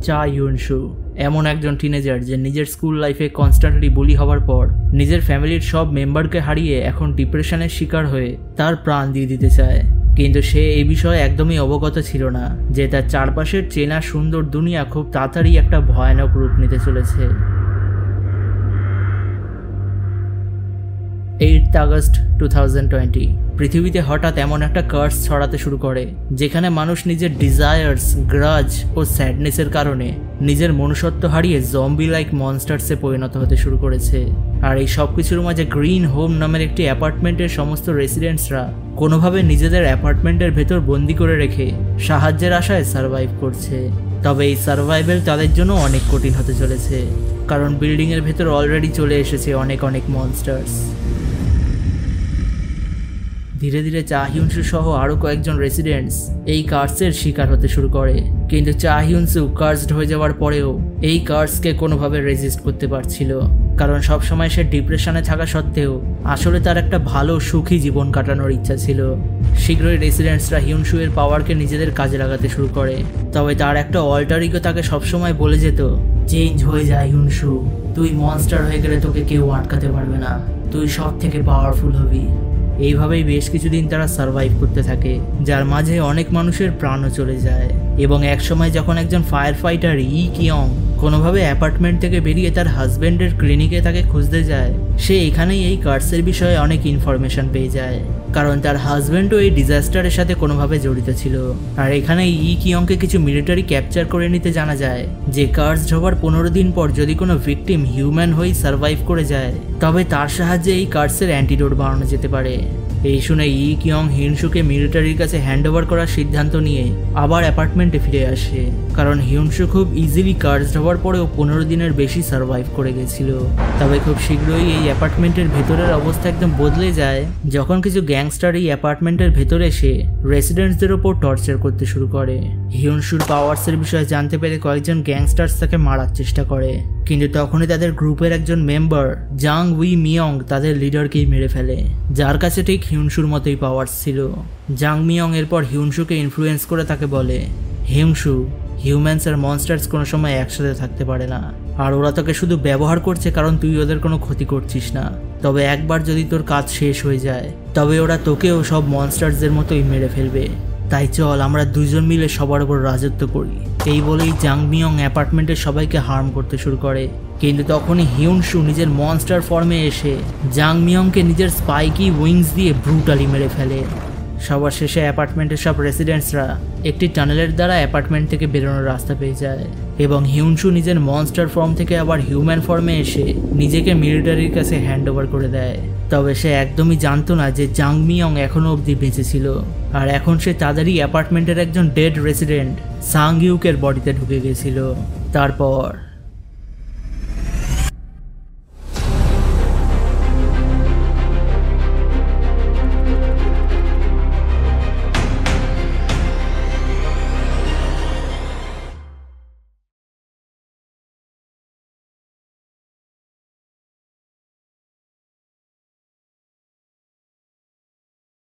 চা ইউনশু এমন একজন টিনেজার যে নিজের স্কুল লাইফে কনস্ট্যান্টলি বুলি হওয়ার পর নিজের ফ্যামিলির সব মেম্বারকে হারিয়ে এখন ডিপ্রেশনের শিকার হয়ে তার প্রাণ দিয়ে দিতে চায়। কিন্তু সে এই বিষয়ে একদমই অবগত ছিল না যে তার চারপাশের চেনা সুন্দর দুনিয়া খুব তাড়াতাড়ি একটা ভয়ানক রূপ নিতে চলেছে। 8 আগস্ট 2020 পৃথিবীতে হঠাৎ এমন একটা কার্স ছড়াতে শুরু করে যেখানে মানুষ নিজের ডিজায়ার্স, গ্রাজ ও স্যাডনেসের কারণে নিজের মনুষ্যত্ব হারিয়ে জম্বি লাইক মনস্টার্সে পরিণত হতে শুরু করেছে। আর এই সব কিছুর মাঝে গ্রিন হোম নামের একটি অ্যাপার্টমেন্টের সমস্ত রেসিডেন্টসরা কোনোভাবে নিজেদের অ্যাপার্টমেন্টের ভেতর বন্দি করে রেখে সাহায্যের আশায় সার্ভাইভ করছে। তবে এই সার্ভাইভাল তাদের জন্য অনেক কঠিন হতে চলেছে, কারণ বিল্ডিংয়ের ভেতর অলরেডি চলে এসেছে অনেক মনস্টার্স। ধীরে ধীরে চা হিউনসু সহ আরও কয়েকজন রেসিডেন্টস এই কার্সের শিকার হতে শুরু করে, কিন্তু চা হিউনসু কার্সড হয়ে যাওয়ার পরেও এই কার্সকে কোনোভাবে রেজিস্ট করতে পারছিল, কারণ সবসময় সে ডিপ্রেশনে থাকা সত্ত্বেও আসলে তার একটা ভালো সুখী জীবন কাটানোর ইচ্ছা ছিল। শীঘ্রই রেসিডেন্টসরা হিউনসু এর পাওয়ারকে নিজেদের কাজে লাগাতে শুরু করে। তবে তার একটা অল্টার ইগো তাকে সবসময় বলে যেত, চেঞ্জ হয়ে যায় হিউনসু, তুই মনস্টার হয়ে গেলে তোকে কেউ আটকাতে পারবে না, তুই সব থেকে পাওয়ারফুল হবি। এইভাবেই বেশ কিছুদিন তারা সার্ভাইভ করতে থাকে, যার মাঝে অনেক মানুষের প্রাণও চলে যায়। এবং একসময় যখন একজন ফায়ার ফাইটার ই কিয়ং কোনোভাবে অ্যাপার্টমেন্ট থেকে বেরিয়ে তার হাজব্যান্ডের ক্লিনিকে তাকে খুঁজতে যায়, সে এখানেই এই কার্সের বিষয়ে অনেক ইনফরমেশন পেয়ে যায়, কারণ তার হাজব্যান্ডও এই ডিজাস্টারের সাথে কোনোভাবে জড়িত ছিল। আর এখানে ই কিয়ংকে কিছু মিলিটারি ক্যাপচার করে নিতে জানা যায় যে কার্স হওয়ার 15 দিন পর যদি কোনো ভিকটিম হিউম্যান হয়ে সার্ভাইভ করে যায় তবে তার সাহায্যে এই কার্সের অ্যান্টিডোট বানানো যেতে পারে। এই শুনে ই কিয়ং হিউনসুকে মিলিটারির কাছে হ্যান্ড ওভার করার সিদ্ধান্ত নিয়ে আবার অ্যাপার্টমেন্টে ফিরে আসে, কারণ হিউনসু খুব ইজিলি কার্সড হওয়ার পরেও 15 দিনের বেশি সার্ভাইভ করে গেছিল। তবে খুব শীঘ্রই এই অ্যাপার্টমেন্টের ভেতরের অবস্থা একদম বদলে যায় যখন কিছু গ্যাংস্টার এই অ্যাপার্টমেন্টের ভেতরে এসে রেসিডেন্টসদের ওপর টর্চার করতে শুরু করে। হিউনসুর পাওয়ার্সের বিষয়ে জানতে পেরে কয়েকজন গ্যাংস্টার্স তাকে মারার চেষ্টা করে, কিন্তু তখনই তাদের গ্রুপের একজন মেম্বার জাং উই মিয়ং তাদের লিডারকেই মেরে ফেলে, যার কাছে ঠিক হিউনসুর মতোই পাওয়ার্স ছিল। জাং মিয়ং এরপর হিউনসুকে ইনফ্লুয়েন্স করে তাকে বলে, হিউনসু, হিউম্যানস আর মনস্টার্স কোনো সময় একসাথে থাকতে পারে না, আর ওরা তোকে শুধু ব্যবহার করছে কারণ তুই ওদের কোনো ক্ষতি করছিস না। তবে একবার যদি তোর কাজ শেষ হয়ে যায় তবে ওরা তোকেও সব মনস্টার্সদের মতোই মেরে ফেলবে, তাই চল আমরা দুজন মিলে সবার উপর রাজত্ব করি। এই বলেই জাং মিয়ং অ্যাপার্টমেন্টের সবাইকে হার্ম করতে শুরু করে, কিন্তু তখনই হিউনসু নিজের মনস্টার ফর্মে এসে জাং মিয়ংকে নিজের স্পাইকি উইংস দিয়ে ব্রুটালি মেরে ফেলে। সবার শেষে অ্যাপার্টমেন্টের সব রেসিডেন্টসরা একটি টানেলের দ্বারা অ্যাপার্টমেন্ট থেকে বেরোনোর রাস্তা পেয়ে যায়, এবং হিউনসু নিজের মনস্টার ফর্ম থেকে আবার হিউম্যান ফর্মে এসে নিজেকে মিলিটারির কাছে হ্যান্ড ওভার করে দেয়। তবে সে একদমই জানতো না যে জাং মিয়ং এখনও অবধি বেঁচে ছিল, আর এখন সে তাদেরই অ্যাপার্টমেন্টের একজন ডেড রেসিডেন্ট সাং ইউকের বডিতে ঢুকে গেছিল। তারপর